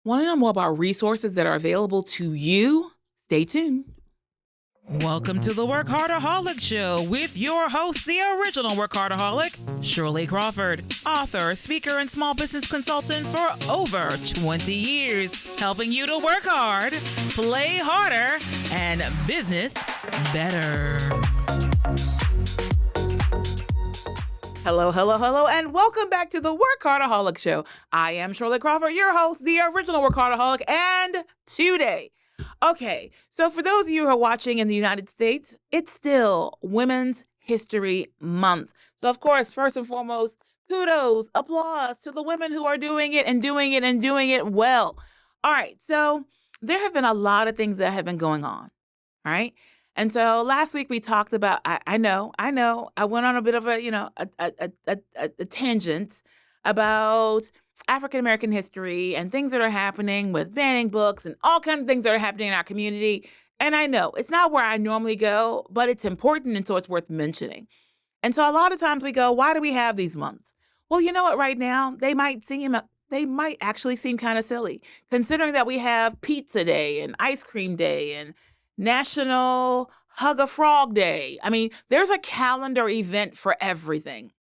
Want to know more about resources that are available to you? Stay tuned. Welcome to the WorkHARDAholic Show with your host, the original WorkHARDAholic, Shirley Crawford, author, speaker, and small business consultant for over 20 years, helping you to work hard, play harder, and business better. Hello, and welcome back to the WorkHARDAholic Show. I am Shirley Crawford, your host, the original WorkHARDAholic, and today, so for those of you who are watching in the United States, it's still Women's History Month. So of course, first and foremost, kudos, applause to the women who are doing it and doing it and doing it well. All right, so there have been a lot of things that have been going on, all right? And so last week we talked about, I know, I went on a bit of a tangent about African-American history and things that are happening with banning books and all kinds of things that are happening in our community. And I know it's not where I normally go, but it's important and so it's worth mentioning. And so a lot of times we go, why do we have these months? Well, you know what, right now, they might actually seem kind of silly, considering that we have Pizza Day and Ice Cream Day and National Hug a Frog Day. I mean, there's a calendar event for everything.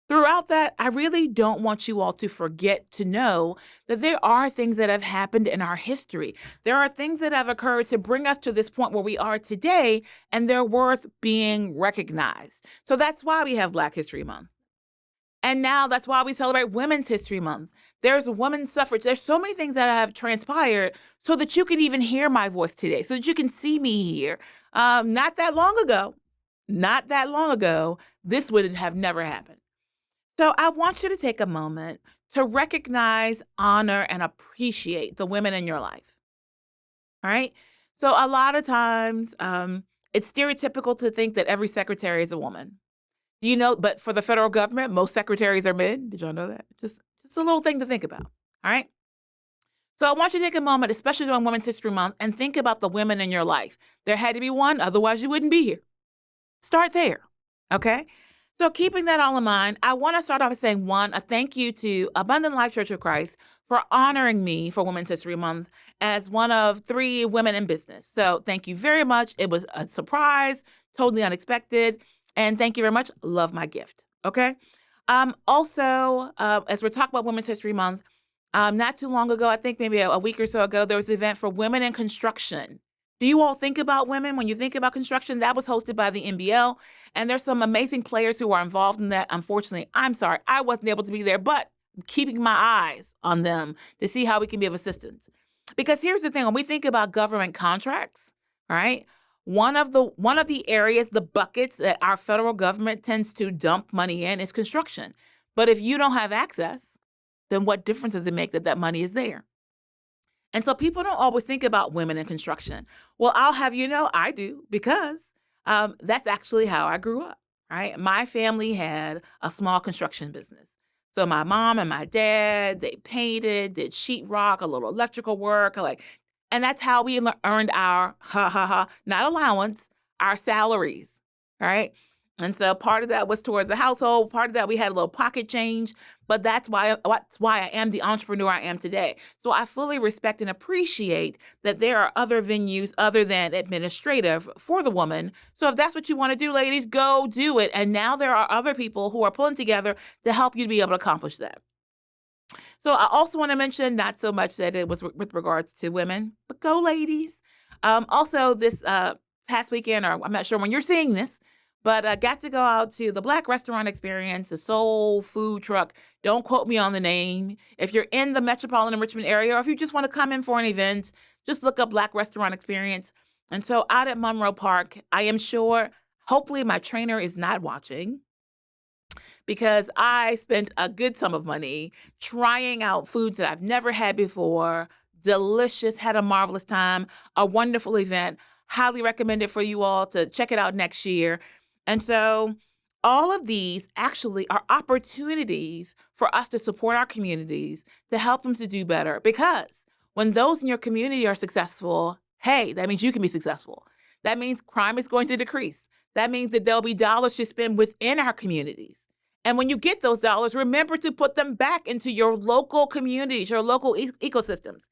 Throughout that, I really don't want you all to forget to know that there are things that have happened in our history. There are things that have occurred to bring us to this point where we are today, and they're worth being recognized. So that's why we have Black History Month. And now that's why we celebrate Women's History Month. There's women's suffrage. There's so many things that have transpired so that you can even hear my voice today, so that you can see me here. Not that long ago, this would have never happened. So I want you to take a moment to recognize, honor, and appreciate the women in your life. All right? So a lot of times, it's stereotypical to think that every secretary is a woman. Do you know, but for the federal government, most secretaries are men. Did y'all know that? Just a little thing to think about. All right? So I want you to take a moment, especially during Women's History Month, and think about the women in your life. There had to be one, otherwise you wouldn't be here. Start there, okay? So keeping that all in mind, I want to start off by saying, one, a thank you to Abundant Life Church of Christ for honoring me for Women's History Month as one of 3 women in business. So thank you very much. It was a surprise, totally unexpected. And thank you very much. Love my gift. Okay. Also, as we're talking about Women's History Month, not too long ago, I think maybe a week or so ago, there was an event for women in construction. Do you all think about women when you think about construction? That was hosted by the NBL. And there's some amazing players who are involved in that. Unfortunately, I'm sorry, I wasn't able to be there, but I'm keeping my eyes on them to see how we can be of assistance. Because here's the thing, when we think about government contracts, right? One of the areas, the buckets that our federal government tends to dump money in is construction. But if you don't have access, then what difference does it make that money is there? And so people don't always think about women in construction. Well, I'll have you know, I do, because that's actually how I grew up, right? My family had a small construction business. So my mom and my dad, they painted, did sheetrock, a little electrical work, and that's how we earned our, not allowance, our salaries, right? And so part of that was towards the household. Part of that, we had a little pocket change. But that's why I am the entrepreneur I am today. So I fully respect and appreciate that there are other venues other than administrative for the woman. So if that's what you want to do, ladies, go do it. And now there are other people who are pulling together to help you to be able to accomplish that. So I also want to mention, not so much that it was with regards to women, but go ladies. Also this past weekend, or I'm not sure when you're seeing this, but I got to go out to the Black Restaurant Experience, the Soul Food Truck. Don't quote me on the name. If you're in the metropolitan Richmond area, or if you just want to come in for an event, just look up Black Restaurant Experience. And so out at Monroe Park, I am sure, hopefully my trainer is not watching, because I spent a good sum of money trying out foods that I've never had before. Delicious, had a marvelous time, a wonderful event. Highly recommend it for you all to check it out next year. And so all of these actually are opportunities for us to support our communities, to help them to do better. Because when those in your community are successful, hey, that means you can be successful. That means crime is going to decrease. That means that there'll be dollars to spend within our communities. And when you get those dollars, remember to put them back into your local communities, your local ecosystems.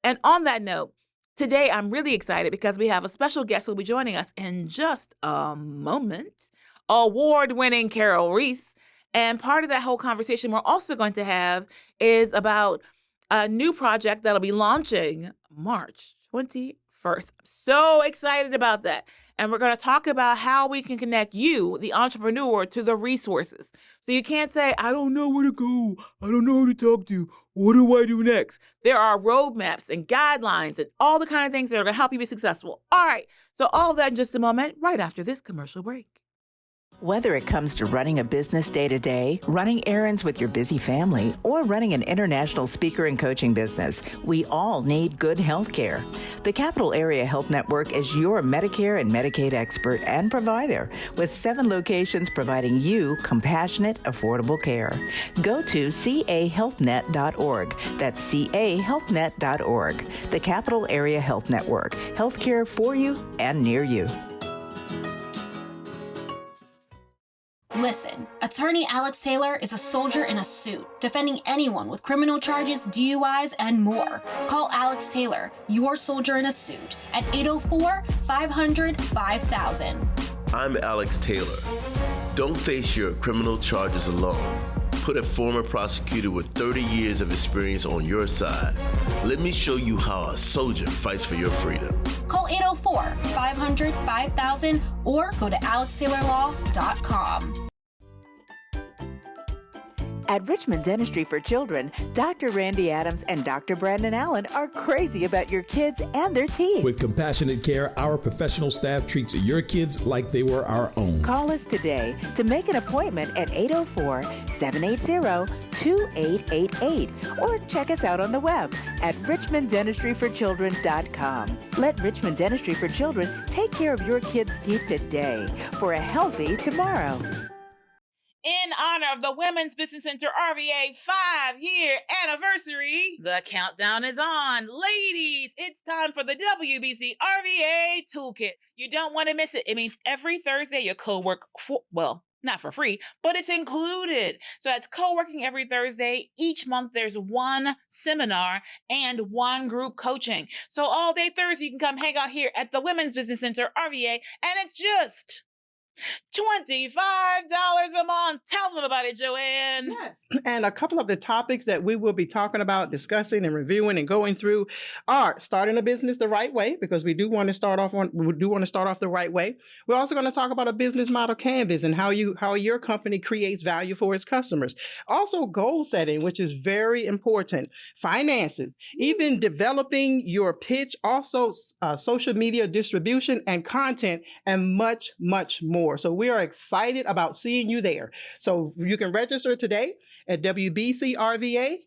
And on that note, today I'm really excited because we have a special guest who will be joining us in just a moment, award-winning Carol Reese. And part of that whole conversation we're also going to have is about a new project that'll be launching March 21st. I'm so excited about that. And we're going to talk about how we can connect you, the entrepreneur, to the resources. So you can't say, I don't know where to go. I don't know who to talk to. What do I do next? There are roadmaps and guidelines and all the kind of things that are going to help you be successful. All right. So all of that in just a moment, right after this commercial break. Whether it comes to running a business day-to-day, running errands with your busy family, or running an international speaker and coaching business, we all need good health care. The Capital Area Health Network is your Medicare and Medicaid expert and provider, with 7 locations providing you compassionate, affordable care. Go to cahealthnet.org. That's cahealthnet.org. The Capital Area Health Network. Healthcare for you and near you. Listen, attorney Alex Taylor is a soldier in a suit, defending anyone with criminal charges, DUIs, and more. Call Alex Taylor, your soldier in a suit, at 804-500-5000. I'm Alex Taylor. Don't face your criminal charges alone. Put a former prosecutor with 30 years of experience on your side. Let me show you how a soldier fights for your freedom. Call 804-500-5000 or go to alextaylorlaw.com. At Richmond Dentistry for Children, Dr. Randy Adams and Dr. Brandon Allen are crazy about your kids and their teeth. With compassionate care, our professional staff treats your kids like they were our own. Call us today to make an appointment at 804-780-2888 or check us out on the web at richmonddentistryforchildren.com. Let Richmond Dentistry for Children take care of your kids' teeth today for a healthy tomorrow. In honor of the Women's Business Center RVA 5-year anniversary, the countdown is on. Ladies, it's time for the WBC RVA Toolkit. You don't want to miss it. It means every Thursday you co-work not for free, but it's included. So that's co-working every Thursday. Each month there's one seminar and one group coaching. So all day Thursday you can come hang out here at the Women's Business Center RVA, and it's just $25 a month. Tell them about it, Joanne. Yes. And a couple of the topics that we will be talking about, discussing and reviewing and going through are starting a business the right way, because we do want to start off the right way. We're also going to talk about a business model canvas and how your company creates value for its customers. Also goal setting, which is very important. Finances, even developing your pitch, also social media distribution and content, and much, much more. So we are excited about seeing you there. So you can register today at WBCRVA.com.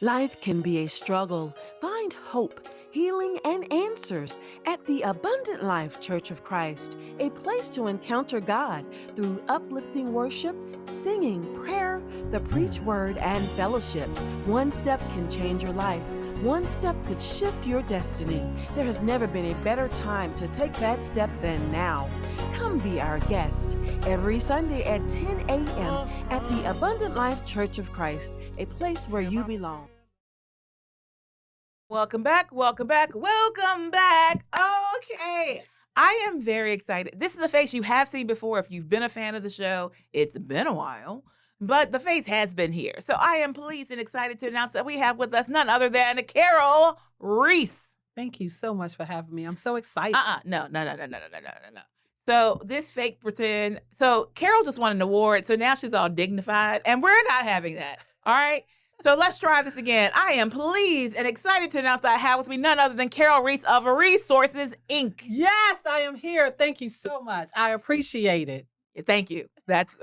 Life can be a struggle. Find hope, healing, and answers at the Abundant Life Church of Christ, a place to encounter God through uplifting worship, singing, prayer, the preach word, and fellowship. One step can change your life. One step could shift your destiny. There has never been a better time to take that step than now. Come be our guest every Sunday at 10 a.m. at the Abundant Life Church of Christ, a place where you belong. Welcome back. Okay. I am very excited. This is a face you have seen before. If you've been a fan of the show, it's been a while. But the face has been here. So I am pleased and excited to announce that we have with us none other than Carol Reese. Thank you so much for having me. I'm so excited. No. So this fake pretend. So Carol just won an award. So now she's all dignified. And we're not having that. All right. So let's try this again. I am pleased and excited to announce that I have with me none other than Carol Reese of Resources, Inc. Yes, I am here. Thank you so much. I appreciate it. Thank you. That's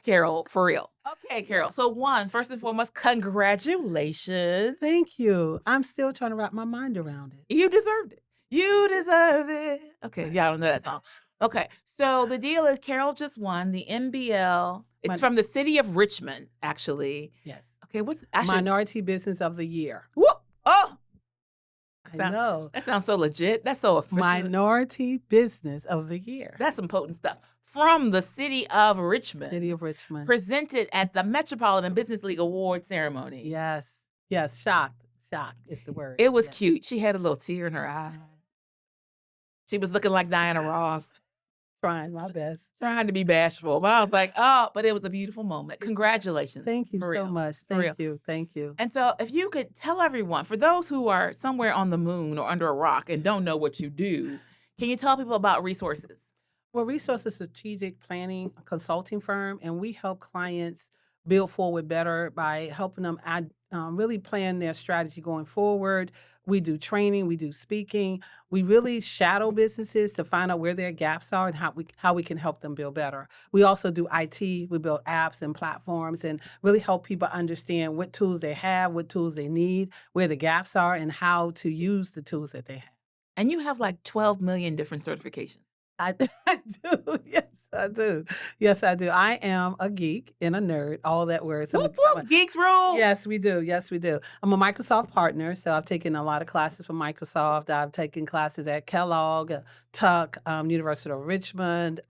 Carol for real. Okay, Carol. So first and foremost, congratulations. Thank you. I'm still trying to wrap my mind around it. You deserved it. You deserve it. Okay, y'all don't know that song. Okay, so the deal is Carol just won the MBL. It's from the city of Richmond, actually. Yes. Okay, Minority Business of the Year. Whoop! Oh! I know. That sounds so legit. That's so official. Minority Business of the Year. That's some potent stuff. from the city of Richmond. City of Richmond. Presented at the Metropolitan Business League Award ceremony. Yes. Yes. Shocked. Shocked is the word. It was Yes. cute. She had a little tear in her eye. She was looking like Diana Ross. Trying my best. Trying to be bashful. But I was like, oh, but it was a beautiful moment. Congratulations. Thank you For so real. much. For real. Thank you. Thank you. And so if you could tell everyone, for those who are somewhere on the moon or under a rock and don't know what you do, can you tell people about Resources? Well, Resource is a strategic planning consulting firm, and we help clients build forward better by helping them really plan their strategy going forward. We do training, we do speaking. We really shadow businesses to find out where their gaps are and how we can help them build better. We also do IT. We build apps and platforms and really help people understand what tools they have, what tools they need, where the gaps are, and how to use the tools that they have. And you have like 12 million different certifications. I do. Yes, I do. Yes, I do. I am a geek and a nerd, all that word. So Whoop, whoop, geeks rule. yes, we do. Yes, we do. I'm a Microsoft partner, so I've taken a lot of classes from Microsoft. I've taken classes at Kellogg, Tuck, University of Richmond,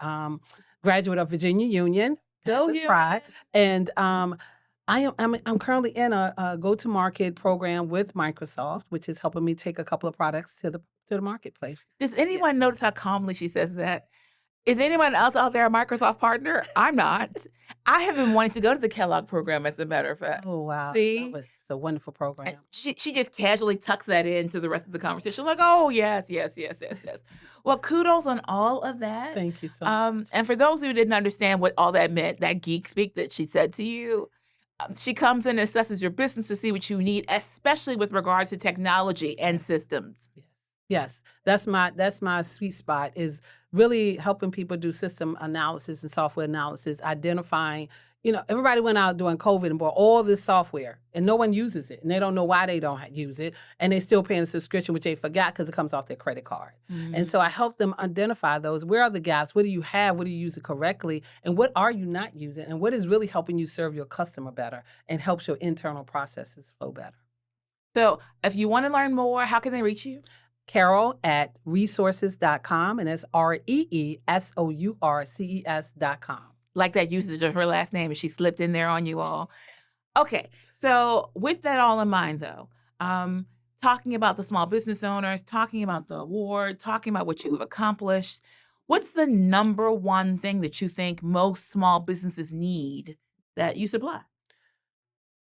graduate of Virginia Union. Go That's you. pride. And I'm currently in a go-to-market program with Microsoft, which is helping me take a couple of products to the marketplace. Does anyone notice how calmly she says that? Is anyone else out there a Microsoft partner? I'm not. I have been wanting to go to the Kellogg program, as a matter of fact. Oh, wow. See? It's a wonderful program. And she just casually tucks that into the rest of the conversation, like, oh, yes. Well, kudos on all of that. Thank you so much. And for those who didn't understand what all that meant, that geek speak that she said to you, she comes in and assesses your business to see what you need, especially with regard to technology and systems. Yes, that's my sweet spot, is really helping people do system analysis and software analysis, identifying, everybody went out during COVID and bought all this software and no one uses it and they don't know why they don't use it and they still paying a subscription, which they forgot because it comes off their credit card. Mm-hmm. And so I help them identify those. Where are the gaps? What do you have? What do you use it correctly? And what are you not using? And what is really helping you serve your customer better and helps your internal processes flow better? So if you want to learn more, how can they reach you? Carol at resources.com, and that's REESOURCES.com. Like that usage of her last name, and she slipped in there on you all. Okay, so with that all in mind, though, talking about the small business owners, talking about the award, talking about what you have accomplished, what's the number one thing that you think most small businesses need that you supply?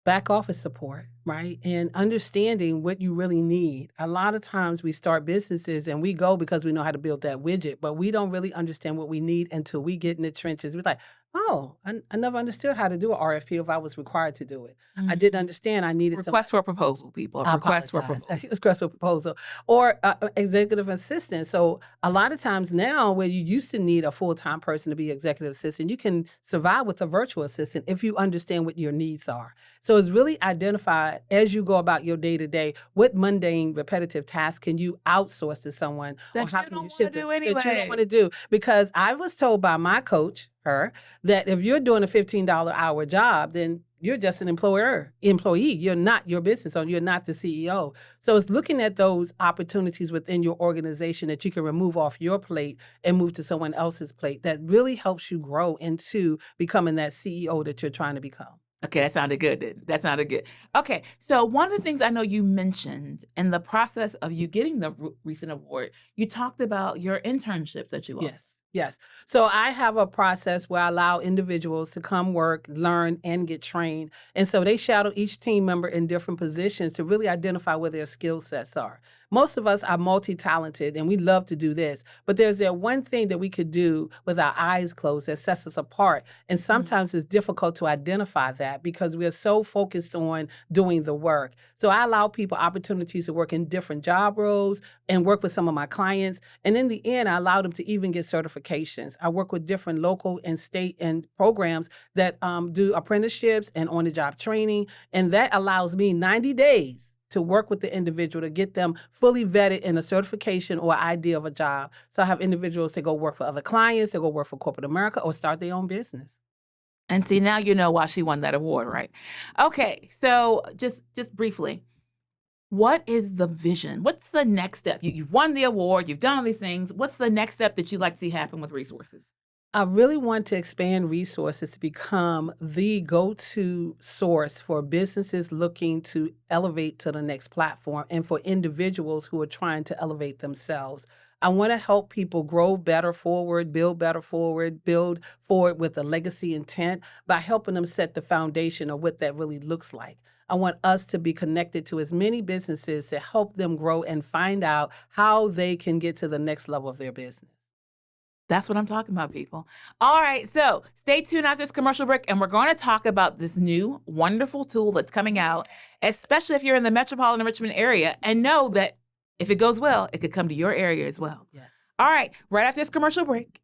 Back office support, right? And understanding what you really need. A lot of times we start businesses and we go because we know how to build that widget, but we don't really understand what we need until we get in the trenches. We're like, oh, I never understood how to do an RFP if I was required to do it. Mm-hmm. I didn't understand I needed request for a proposal, people. A request for a proposal. Request for a proposal. Or executive assistant. So a lot of times now where you used to need a full-time person to be executive assistant, you can survive with a virtual assistant if you understand what your needs are. So it's really identify as you go about your day-to-day, what mundane, repetitive tasks can you outsource to someone? That you don't want to do anyway. That you don't want to do. Because I was told by my coach, that if you're doing a $15 hour job, then you're just an employee. You're not your business owner. You're not the CEO. So it's looking at those opportunities within your organization that you can remove off your plate and move to someone else's plate that really helps you grow into becoming that CEO that you're trying to become. Okay, that sounded good. That sounded good. Okay, so one of the things I know you mentioned in the process of you getting the recent award, you talked about your internships that you lost. Yes. So I have a process where I allow individuals to come work, learn, and get trained. And so they shadow each team member in different positions to really identify where their skill sets are. Most of us are multi-talented, and we love to do this. But there's that one thing that we could do with our eyes closed that sets us apart. And sometimes it's difficult to identify that because we are so focused on doing the work. So I allow people opportunities to work in different job roles and work with some of my clients. And in the end, I allow them to even get certifications. I work with different local and state and programs that do apprenticeships and on-the-job training. And that allows me 90 days to work with the individual to get them fully vetted in a certification or idea of a job. So I have individuals that go work for other clients, they go work for corporate America or start their own business. And see, now you know why she won that award, right? Okay, so just briefly, what is the vision? What's the next step? You've won the award, you've done all these things. What's the next step that you'd like to see happen with Resources? I really want to expand resources to become the go-to source for businesses looking to elevate to the next platform and for individuals who are trying to elevate themselves. I want to help people grow better forward, build forward with a legacy intent by helping them set the foundation of what that really looks like. I want us to be connected to as many businesses to help them grow and find out how they can get to the next level of their business. That's what I'm talking about, people. All right, so stay tuned after this commercial break, and we're going to talk about this new wonderful tool that's coming out, especially if you're in the metropolitan Richmond area, and know that if it goes well, it could come to your area as well. Yes. All right, right after this commercial break.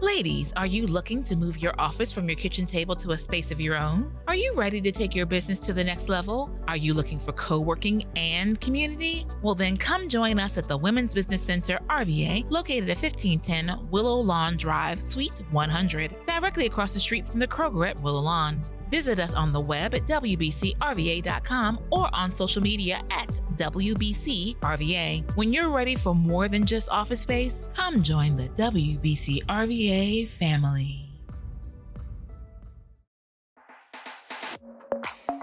Ladies, are you looking to move your office from your kitchen table to a space of your own? Are you ready to take your business to the next level? Are you looking for co-working and community? Well, then come join us at the Women's Business Center RVA, located at 1510 Willow Lawn Drive, Suite 100, directly across the street from the Kroger at Willow Lawn. Visit us on the web at wbcrva.com or on social media at WBCRVA. When you're ready for more than just office space, come join the WBCRVA family.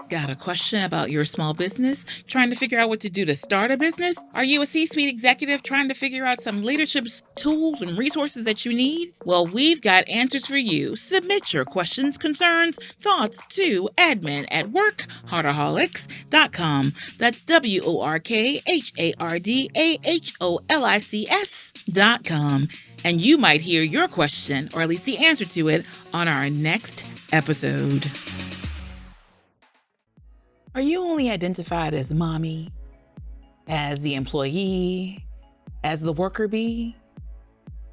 Got a question about your small business? Trying to figure out what to do to start a business? Are you a C-suite executive trying to figure out some leadership tools and resources that you need? Well, we've got answers for you. Submit your questions, concerns, thoughts to admin@WorkHARDaholics.com. That's WorkHARDaholics.com. And you might hear your question, or at least the answer to it, on our next episode. Are you only identified as mommy, as the employee, as the worker bee?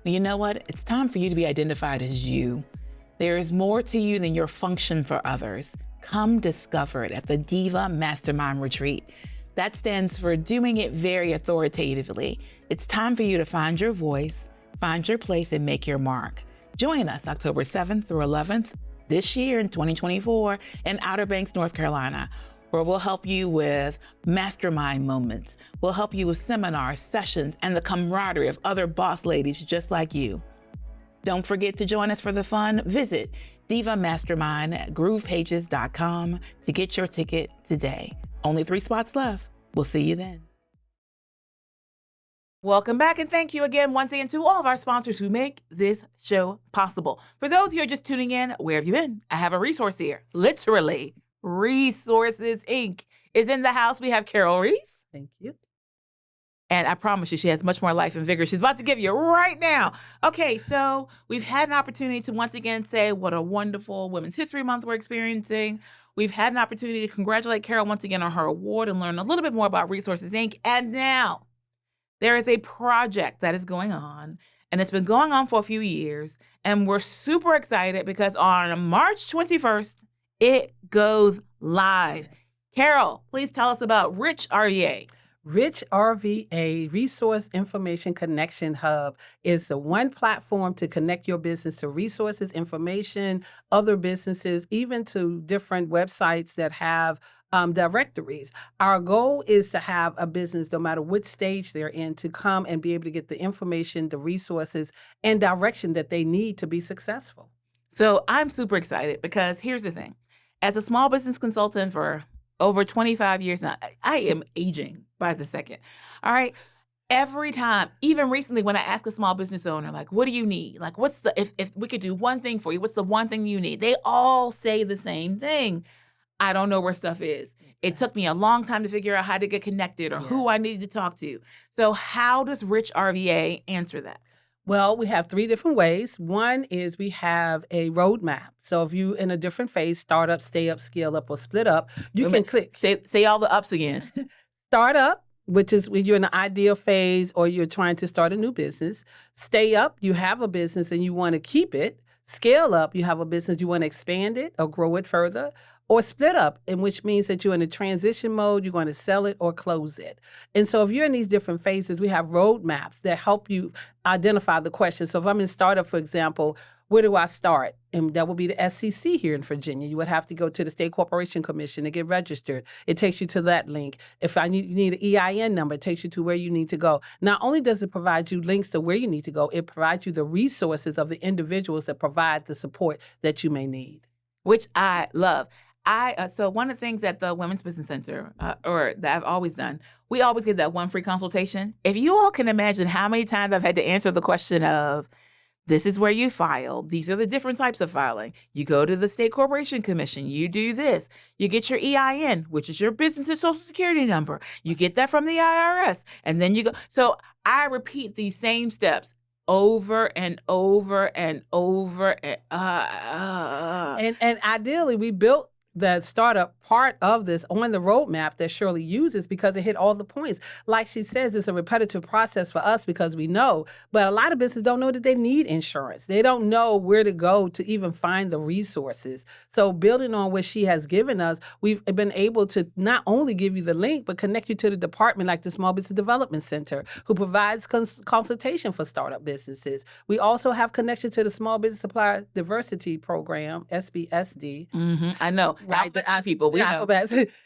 You know what? It's time for you to be identified as you. There is more to you than your function for others. Come discover it at the Diva Mastermind Retreat. That stands for doing it very authoritatively. It's time for you to find your voice, find your place, and make your mark. Join us October 7th through 11th this year in 2024 in Outer Banks, North Carolina, where we'll help you with mastermind moments. We'll help you with seminars, sessions, and the camaraderie of other boss ladies just like you. Don't forget to join us for the fun. Visit Diva Mastermind at groovepages.com to get your ticket today. Only 3 spots left. We'll see you then. Welcome back, and thank you again once again to all of our sponsors who make this show possible. For those who are just tuning in, where have you been? I have a resource here. Literally. Resources Inc. is in the house. We have Carol Reese. Thank you. And I promise you, she has much more life and vigor. She's about to give you right now. Okay, so we've had an opportunity to once again say what a wonderful Women's History Month we're experiencing. We've had an opportunity to congratulate Carol once again on her award and learn a little bit more about Resources Inc. And now there is a project that is going on, and it's been going on for a few years. And we're super excited because on March 21st, it goes live. Carol, please tell us about Rich RVA. Rich RVA, Resource Information Connection Hub, is the one platform to connect your business to resources, information, other businesses, even to different websites that have directories. Our goal is to have a business, no matter what stage they're in, to come and be able to get the information, the resources, and direction that they need to be successful. So I'm super excited because here's the thing. As a small business consultant for over 25 years now, I am aging by the second. All right. Every time, even recently when I ask a small business owner, like, what do you need? Like, if we could do one thing for you, what's the one thing you need? They all say the same thing. I don't know where stuff is. It took me a long time to figure out how to get connected or who I needed to talk to. So how does Rich RVA answer that? Well, we have 3 different ways. One is we have a roadmap. So if you're in a different phase, start up, stay up, scale up, or split up, you can click. Say all the ups again. Start up, which is when you're in the ideal phase or you're trying to start a new business. Stay up, you have a business and you want to keep it. Scale up, you have a business, you want to expand it or grow it further. or split up, in which means that you're in a transition mode, you're going to sell it or close it. And so if you're in these different phases, we have roadmaps that help you identify the questions. So if I'm in startup, for example, where do I start? And that would be the SCC here in Virginia. You would have to go to the State Corporation Commission to get registered. It takes you to that link. If you need an EIN number, it takes you to where you need to go. Not only does it provide you links to where you need to go, it provides you the resources of the individuals that provide the support that you may need. Which I love. So one of the things at the Women's Business Center, or that I've always done, we always give that one free consultation. If you all can imagine how many times I've had to answer the question of, this is where you file. These are the different types of filing. You go to the State Corporation Commission. You do this. You get your EIN, which is your business's social security number. You get that from the IRS. And then you go. So I repeat these same steps over and over and over. And ideally, we built the startup part of this on the roadmap that Shirley uses because it hit all the points. Like she says, it's a repetitive process for us because we know, but a lot of businesses don't know that they need insurance. They don't know where to go to even find the resources. So building on what she has given us, we've been able to not only give you the link, but connect you to the department like the Small Business Development Center, who provides consultation for startup businesses. We also have connection to the Small Business Supplier Diversity Program, SBSD. Mm-hmm. I know. Right, the people we know.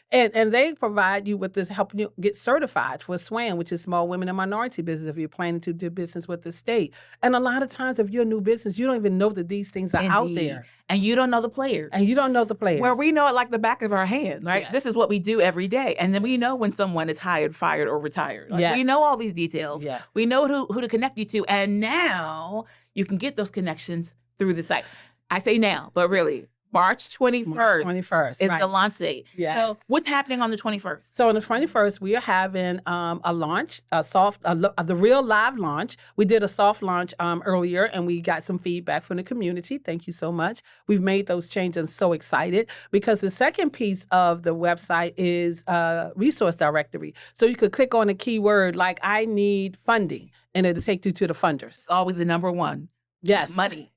And they provide you with this, helping you get certified for SWAN, which is Small Women and Minority Business, if you're planning to do business with the state. And a lot of times, if you're a new business, you don't even know that these things are out there. And you don't know the players. Where we know it like the back of our hand, right? Yes. This is what we do every day. And then we know when someone is hired, fired, or retired. We know all these details. Yes. We know who to connect you to. And now you can get those connections through the site. I say now, but really, March 21st is the launch date. Yes. So what's happening on the 21st? So on the 21st, we are having a launch, the real live launch. We did a soft launch earlier, and we got some feedback from the community. Thank you so much. We've made those changes. I'm so excited because the second piece of the website is a resource directory. So you could click on a keyword like I need funding, and it'll take you to the funders. It's always the number one. Yes. Money.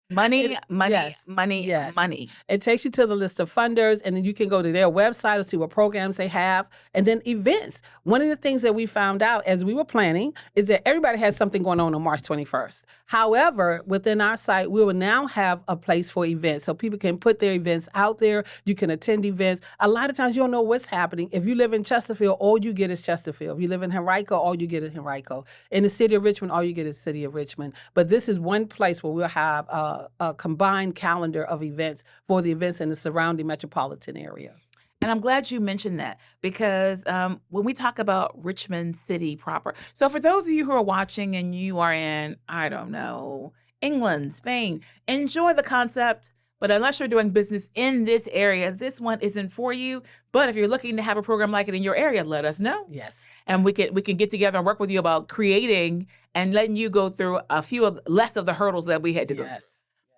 Yes. Money. It takes you to the list of funders, and then you can go to their website to see what programs they have, and then events. One of the things that we found out as we were planning is that everybody has something going on March 21st. However, within our site, we will now have a place for events, so people can put their events out there. You can attend events. A lot of times you don't know what's happening. If you live in Chesterfield, all you get is Chesterfield. If you live in Henrico, all you get is Henrico. In the city of Richmond, all you get is city of Richmond. But this is one place where we'll have a combined calendar of events for the events in the surrounding metropolitan area. And I'm glad you mentioned that because when we talk about Richmond City proper, so for those of you who are watching and you are in, I don't know, England, Spain, enjoy the concept. But unless you're doing business in this area, this one isn't for you. But if you're looking to have a program like it in your area, let us know. Yes. And we can get together and work with you about creating and letting you go through less of the hurdles that we had to go through.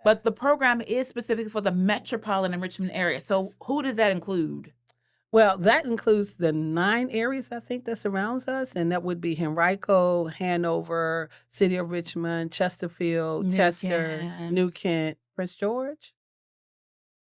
But the program is specific for the metropolitan and Richmond area. So who does that include? Well, that includes the 9 areas, I think, that surrounds us. And that would be Henrico, Hanover, City of Richmond, Chesterfield, Chester, New Kent, Prince George.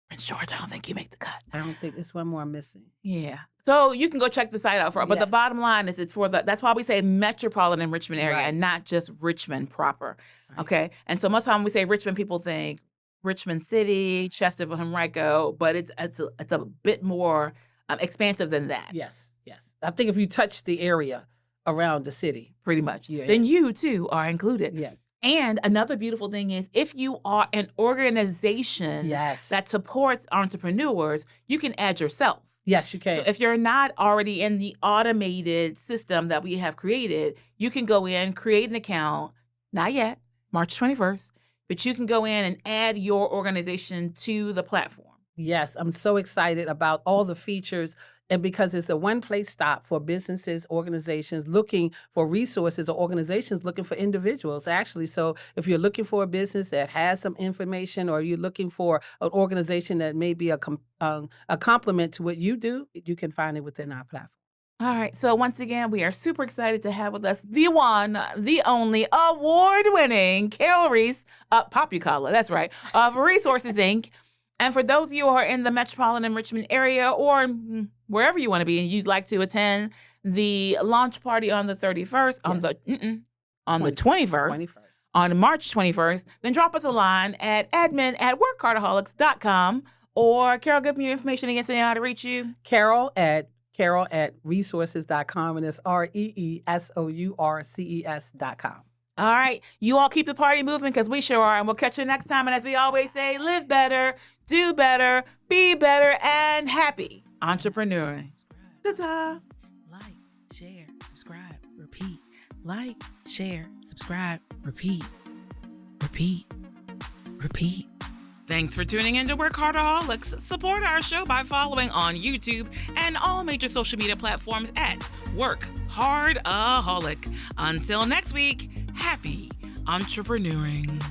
Prince George, I don't think you make the cut. I don't think there's one more missing. Yeah. So you can go check the site out for it. But the bottom line is that's why we say metropolitan Richmond area and not just Richmond proper. Right. Okay. And so most of the time we say Richmond, people think Richmond City, Chesterfield, Henrico, but it's a bit more expansive than that. Yes. I think if you touch the area around the city. Pretty much. Then you too are included. Yes. And another beautiful thing is if you are an organization that supports entrepreneurs, you can add yourself. Yes, you can. So if you're not already in the automated system that we have created, you can go in, create an account, not yet, March 21st, but you can go in and add your organization to the platform. Yes, I'm so excited about all the features, and because it's a one-place stop for businesses, organizations looking for resources, or organizations looking for individuals, actually. So if you're looking for a business that has some information, or you're looking for an organization that may be a complement to what you do, you can find it within our platform. All right. So once again, we are super excited to have with us the one, the only, award-winning Carol Reese, Popular, that's right, of Resources, Inc., And for those of you who are in the metropolitan Richmond area or wherever you want to be and you'd like to attend the launch party on the 31st, on the 21st, on March 21st, then drop us a line at admin@workhardaholics.com. Or Carol, give me your information again so they know how to reach you. Carol at resources.com, and it's REESOURCES.com. All right. You all keep the party moving because we sure are. And we'll catch you next time. And as we always say, live better, do better, be better, and happy entrepreneuring. Ta-ta. Like, share, subscribe, repeat. Like, share, subscribe, repeat. Repeat. Repeat. Thanks for tuning in to WorkHARDaholics. Support our show by following on YouTube and all major social media platforms at WorkHARDaholic. Until next week, happy entrepreneuring.